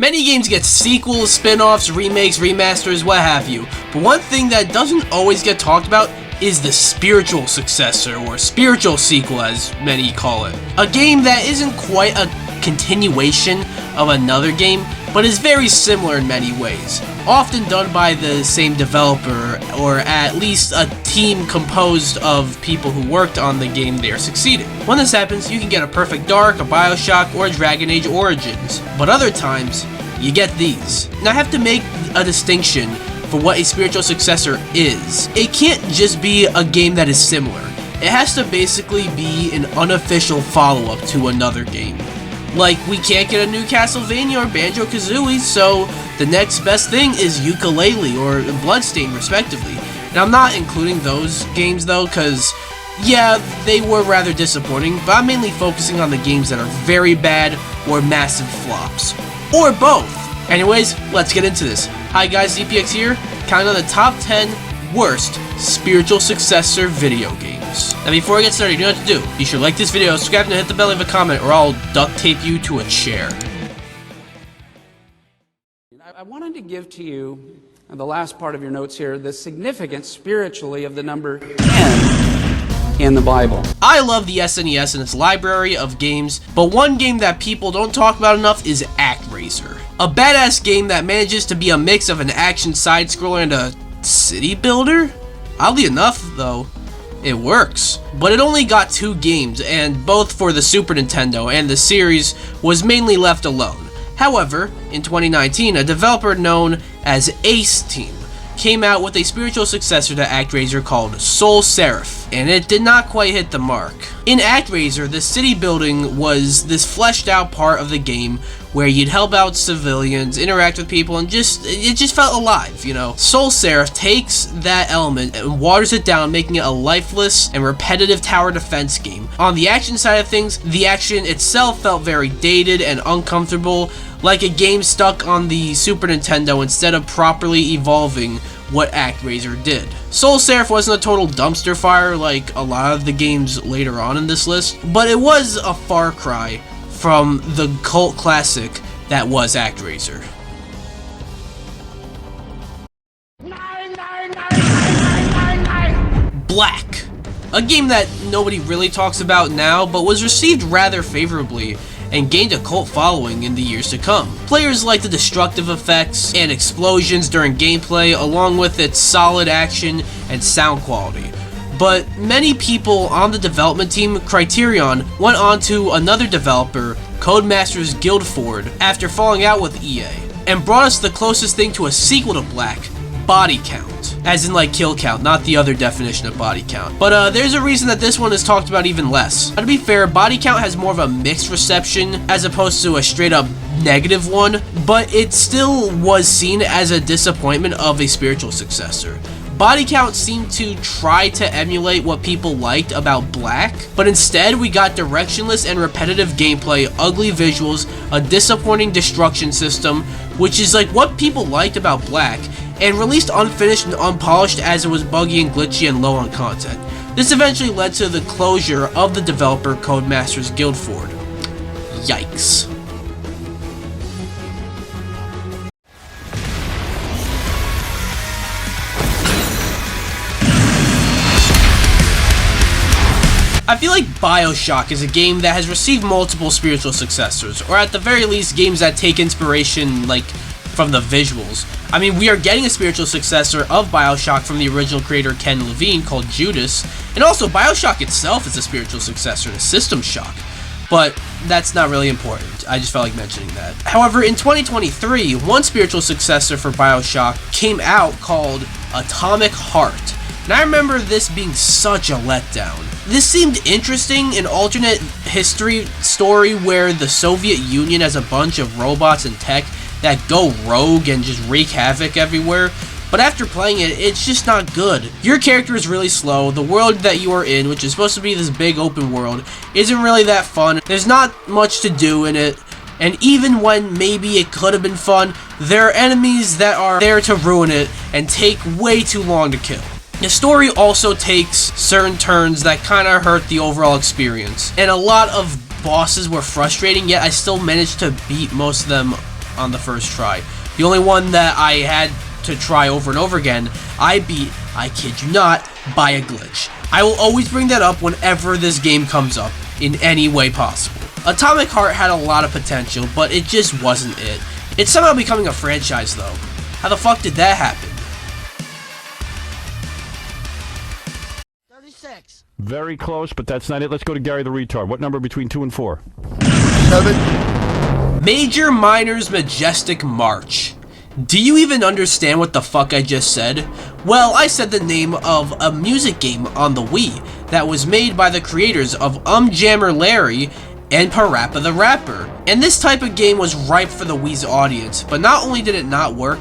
Many games get sequels, spin-offs, remakes, remasters, what have you, but one thing that doesn't always get talked about is the spiritual successor, or spiritual sequel as many call it. A game that isn't quite a continuation of another game, but is very similar in many ways. Often done by the same developer, or at least a team composed of people who worked on the game they are succeeding. When this happens, you can get a Perfect Dark, a Bioshock, or a Dragon Age Origins. But other times, you get these. Now I have to make a distinction for what a spiritual successor is. It can't just be a game that is similar. It has to basically be an unofficial follow-up to another game. Like, we can't get a new Castlevania or Banjo-Kazooie, so the next best thing is Yooka-Laylee or Bloodstain, respectively. And I'm not including those games, though, because, yeah, they were rather disappointing, but I'm mainly focusing on the games that are very bad or massive flops. Or both! Anyways, let's get into this. Hi guys, ZPX here, counting on the top 10 worst spiritual successor video games. Now before I get started, you know what to do. Be sure to like this video, subscribe, and hit the bell, leave a comment, or I'll duct tape you to a chair. I wanted to give to you, in the last part of your notes here, the significance spiritually of the number 10 in the Bible. I love the SNES and its library of games, but one game that people don't talk about enough is ActRaiser. A badass game that manages to be a mix of an action side-scroller and a city builder? Oddly enough, though, it works. But it only got 2 games, and both for the Super Nintendo, and the series was mainly left alone. However, in 2019, a developer known as Ace Team came out with a spiritual successor to ActRaiser called Soul Seraph, and it did not quite hit the mark. In ActRaiser, the city building was this fleshed out part of the game where you'd help out civilians, interact with people, and it just felt alive, you know. Soul Seraph takes that element and waters it down, making it a lifeless and repetitive tower defense game. On the action side of things, the action itself felt very dated and uncomfortable, like a game stuck on the Super Nintendo instead of properly evolving what ActRaiser did. Soul Seraph wasn't a total dumpster fire like a lot of the games later on in this list, but it was a far cry from the cult classic that was ActRaiser. Black, a game that nobody really talks about now, but was received rather favorably and gained a cult following in the years to come. Players liked the destructive effects and explosions during gameplay, along with its solid action and sound quality. But many people on the development team, Criterion, went on to another developer, Codemasters Guildford, after falling out with EA, and brought us the closest thing to a sequel to Black, Body Count. As in like kill count, not the other definition of body count. But there's a reason that this one is talked about even less. Now, to be fair, Body Count has more of a mixed reception as opposed to a straight up negative one, but it still was seen as a disappointment of a spiritual successor. Body Count seemed to try to emulate what people liked about Black, but instead we got directionless and repetitive gameplay, ugly visuals, a disappointing destruction system, which is like what people liked about Black, and released unfinished and unpolished as it was buggy and glitchy and low on content. This eventually led to the closure of the developer Codemasters Guildford. Yikes. I feel like Bioshock is a game that has received multiple spiritual successors, or at the very least games that take inspiration like from the visuals. I mean, we are getting a spiritual successor of Bioshock from the original creator Ken Levine called Judas, and also Bioshock itself is a spiritual successor to System Shock, but that's not really important. I just felt like mentioning that. However, in 2023, one spiritual successor for Bioshock came out called Atomic Heart, and I remember this being such a letdown. This seemed interesting, an alternate history story where the Soviet Union has a bunch of robots and tech that go rogue and just wreak havoc everywhere, but after playing it, it's just not good. Your character is really slow, the world that you are in, which is supposed to be this big open world, isn't really that fun, there's not much to do in it, and even when maybe it could have been fun, there are enemies that are there to ruin it and take way too long to kill. The story also takes certain turns that kind of hurt the overall experience, and a lot of bosses were frustrating, yet I still managed to beat most of them on the first try. The only one that I had to try over and over again, I beat, I kid you not, by a glitch. I will always bring that up whenever this game comes up in any way possible. Atomic Heart had a lot of potential, but it just wasn't it. It's somehow becoming a franchise though. How the fuck did that happen? 36. Very close, but that's not it. Let's go to Gary the Retard. What number between 2 and 4? 7. Major Minor's Majestic March. Do you even understand what the fuck I just said? Well, I said the name of a music game on the Wii that was made by the creators of Jammer Larry and Parappa the Rapper. And this type of game was ripe for the Wii's audience, but not only did it not work,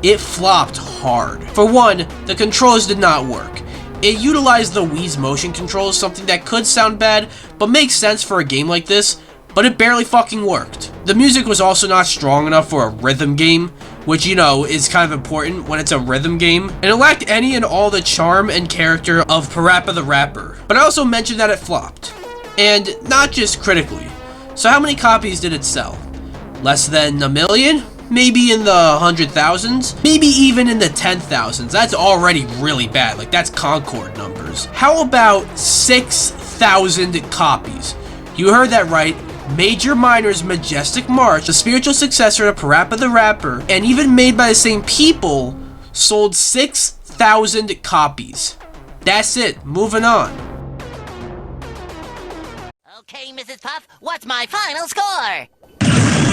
it flopped hard. For one, the controls did not work. It utilized the Wii's motion controls, something that could sound bad, but makes sense for a game like this, but it barely fucking worked. The music was also not strong enough for a rhythm game, which, you know, is kind of important when it's a rhythm game, and it lacked any and all the charm and character of Parappa the Rapper. But I also mentioned that it flopped, and not just critically. So how many copies did it sell? Less than a million? Maybe in the 100,000s? Maybe even in the 10,000s. That's already really bad, like that's Concord numbers. How about 6,000 copies? You heard that right. Major Minor's Majestic March, the spiritual successor to Parappa the Rapper, and even made by the same people, sold 6,000 copies. That's it. Moving on. Okay, Mrs. Puff, what's my final score?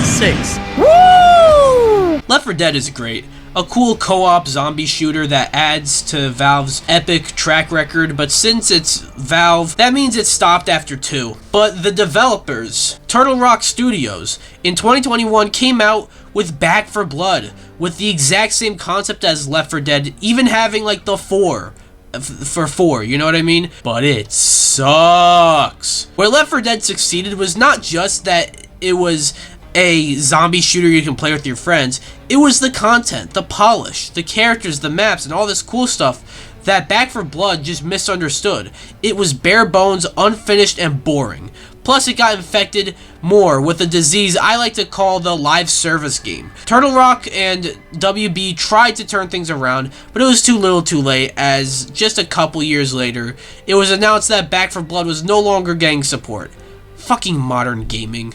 6. Woo! Left 4 Dead is great. A cool co-op zombie shooter that adds to Valve's epic track record, but since it's Valve, that means it stopped after 2. But the developers, Turtle Rock Studios, in 2021 came out with Back 4 Blood, with the exact same concept as Left 4 Dead, even having like the 4. For 4, you know what I mean? But it sucks. Where Left 4 Dead succeeded was not just that it was a zombie shooter you can play with your friends, it was the content, the polish, the characters, the maps, and all this cool stuff that Back 4 Blood just misunderstood. It was bare bones, unfinished, and boring. Plus, it got infected more with a disease I like to call the live service game. Turtle Rock and WB tried to turn things around, but it was too little too late, as just a couple years later, it was announced that Back 4 Blood was no longer getting support. Fucking modern gaming.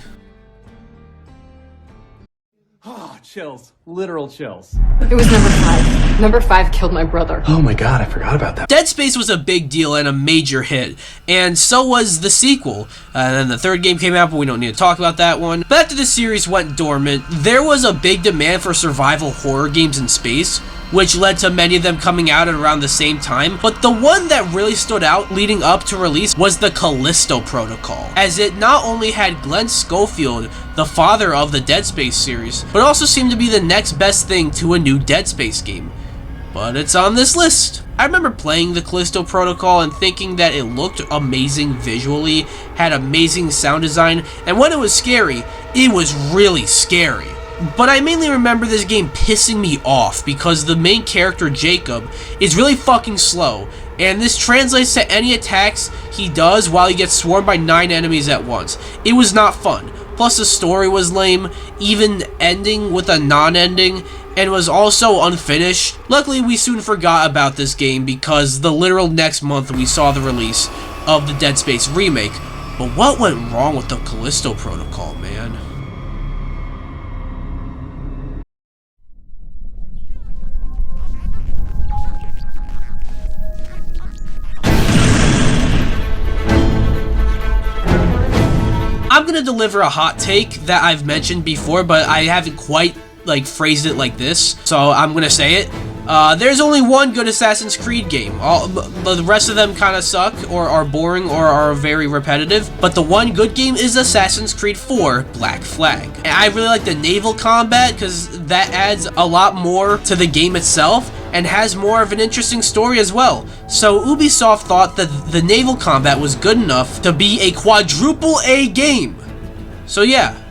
Oh, chills. Literal chills. It was number 5. Number 5 killed my brother. Oh my god, I forgot about that. Dead Space was a big deal and a major hit, and so was the sequel. And then the third game came out, but we don't need to talk about that one. But after the series went dormant, there was a big demand for survival horror games in space, which led to many of them coming out at around the same time. But the one that really stood out leading up to release was the Callisto Protocol, as it not only had Glenn Schofield, the father of the Dead Space series, but also seemed to be the next best thing to a new Dead Space game. But it's on this list. I remember playing the Callisto Protocol and thinking that it looked amazing visually, had amazing sound design, and when it was scary, it was really scary. But I mainly remember this game pissing me off because the main character, Jacob, is really fucking slow, and this translates to any attacks he does while he gets swarmed by 9 enemies at once. It was not fun. Plus the story was lame, even ending with a non-ending, and was also unfinished. Luckily, we soon forgot about this game because the literal next month we saw the release of the Dead Space remake. But what went wrong with the Callisto Protocol, man? I'm gonna deliver a hot take that I've mentioned before, but I haven't quite phrased it like this, so I'm gonna say it. There's only one good Assassin's Creed game. The rest of them kind of suck, or are boring, or are very repetitive, but the one good game is Assassin's Creed 4 Black Flag. And I really like the naval combat because that adds a lot more to the game itself and has more of an interesting story as well. So Ubisoft thought that the naval combat was good enough to be a quadruple A game. So yeah,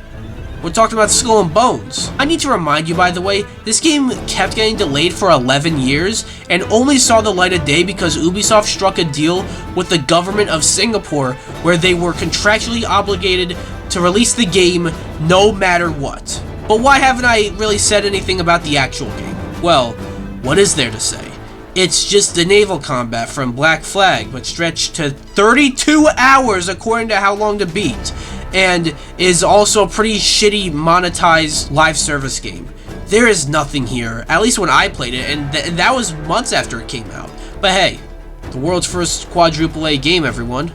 we're talking about Skull and Bones. I need to remind you, by the way, this game kept getting delayed for 11 years and only saw the light of day because Ubisoft struck a deal with the government of Singapore where they were contractually obligated to release the game no matter what. But why haven't I really said anything about the actual game? Well, what is there to say? It's just the naval combat from Black Flag, which stretched to 32 hours according to how long to beat, and is also a pretty shitty monetized live service game. There is nothing here, at least when I played it, and that was months after it came out. But hey, the world's first quadruple A game, everyone.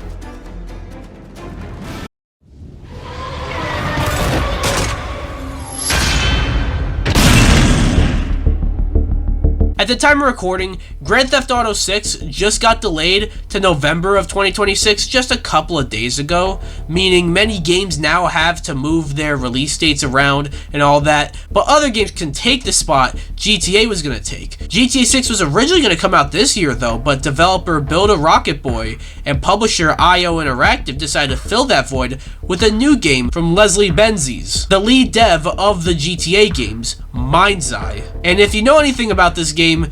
At the time of recording, Grand Theft Auto 6 just got delayed to November of 2026 just a couple of days ago, meaning many games now have to move their release dates around and all that, but other games can take the spot GTA was going to take. GTA 6 was originally going to come out this year though, but developer Build a Rocket Boy and publisher IO Interactive decided to fill that void with a new game from Leslie Benzies, the lead dev of the GTA games, Mind's Eye. And if you know anything about this game,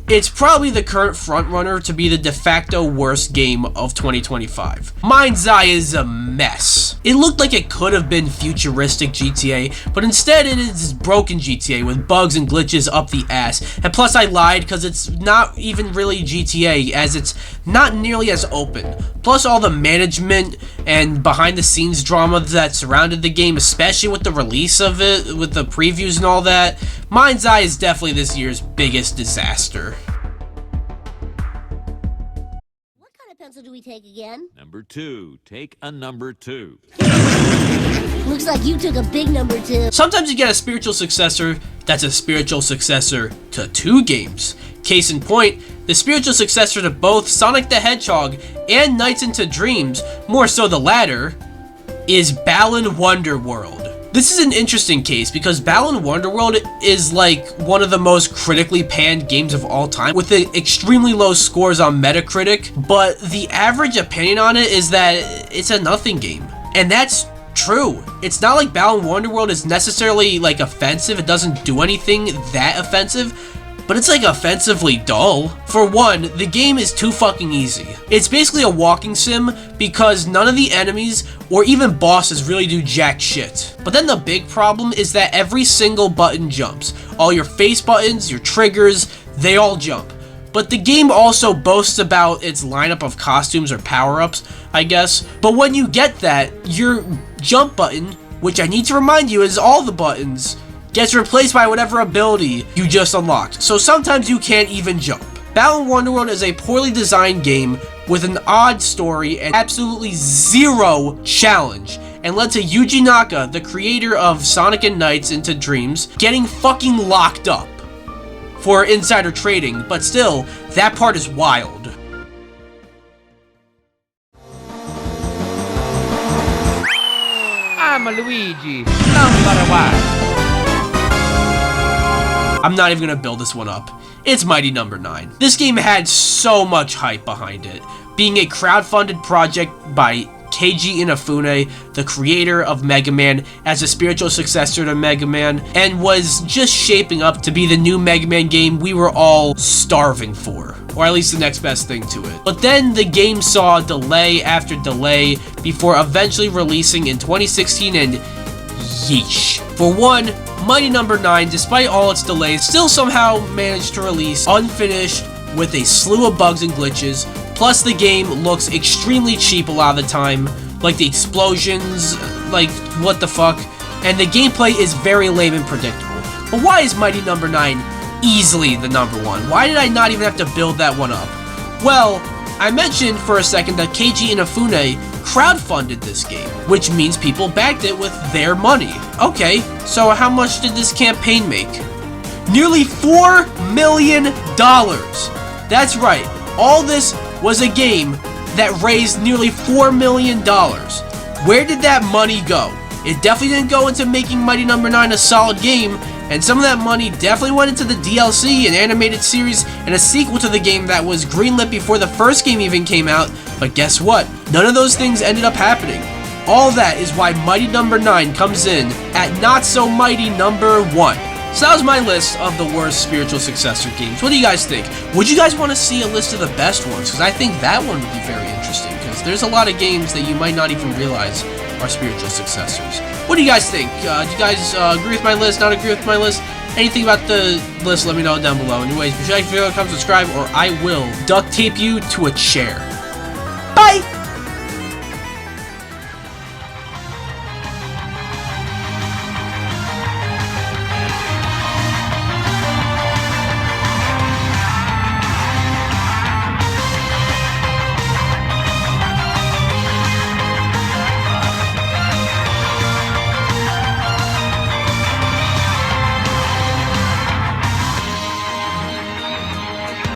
it's probably the current frontrunner to be the de facto worst game of 2025. Mind's Eye is a mess. It looked like it could have been futuristic GTA, but instead it is broken GTA with bugs and glitches up the ass. And plus I lied because it's not even really GTA, as it's not nearly as open. Plus all the management and behind the scenes drama that surrounded the game, especially with the release of it, with the previews and all that, Mind's Eye is definitely this year's biggest disaster. What kind of pencil do we take again? Number 2. Take a number 2. Looks like you took a big number 2. Sometimes you get a spiritual successor that's a spiritual successor to 2 games. Case in point, the spiritual successor to both Sonic the Hedgehog and Nights into Dreams, more so the latter, is Balan Wonderworld. This is an interesting case because Balan Wonderworld is like one of the most critically panned games of all time with extremely low scores on Metacritic, but the average opinion on it is that it's a nothing game. And that's true. It's not like Balan Wonderworld is necessarily like offensive, it doesn't do anything that offensive, but it's like offensively dull. For one, the game is too fucking easy. It's basically a walking sim because none of the enemies or even bosses really do jack shit. But then the big problem is that every single button jumps. All your face buttons, your triggers, they all jump. But the game also boasts about its lineup of costumes or power-ups, I guess. But when you get that, your jump button, which I need to remind you is all the buttons, gets replaced by whatever ability you just unlocked, so sometimes you can't even jump. Balan Wonderworld is a poorly designed game with an odd story and absolutely zero challenge, and led to Yuji Naka, the creator of Sonic and Nights into Dreams, getting fucking locked up for insider trading, but still, that part is wild. I'm a Luigi, number 1. I'm not even gonna build this one up. It's Mighty Number 9. This game had so much hype behind it, being a crowdfunded project by Keiji Inafune, the creator of Mega Man, as a spiritual successor to Mega Man, and was just shaping up to be the new Mega Man game we were all starving for, or at least the next best thing to it. But then the game saw delay after delay before eventually releasing in 2016, and yeesh. For one, Mighty Number 9, despite all its delays, still somehow managed to release unfinished with a slew of bugs and glitches. Plus the game looks extremely cheap a lot of the time, like the explosions, like what the fuck, and the gameplay is very lame and predictable. But why is Mighty Number 9 easily the number 1? Why did I not even have to build that one up? Well, I mentioned for a second that Keiji Inafune crowdfunded this game, which means people backed it with their money. Okay, so how much did this campaign make? Nearly $4 million! That's right, all this was a game that raised nearly $4 million. Where did that money go? It definitely didn't go into making Mighty Number 9 a solid game, and some of that money definitely went into the DLC, an animated series, and a sequel to the game that was greenlit before the first game even came out, but guess what? None of those things ended up happening. All that is why Mighty Number 9 comes in at not so mighty number 1. So that was my list of the worst spiritual successor games. What do you guys think? Would you guys want to see a list of the best ones? Because I think that one would be very interesting, because there's a lot of games that you might not even realize are spiritual successors. What do you guys think? Do you guys agree with my list, not agree with my list? Anything about the list, let me know down below. Anyways, be sure to like, comment, subscribe, or I will duct tape you to a chair.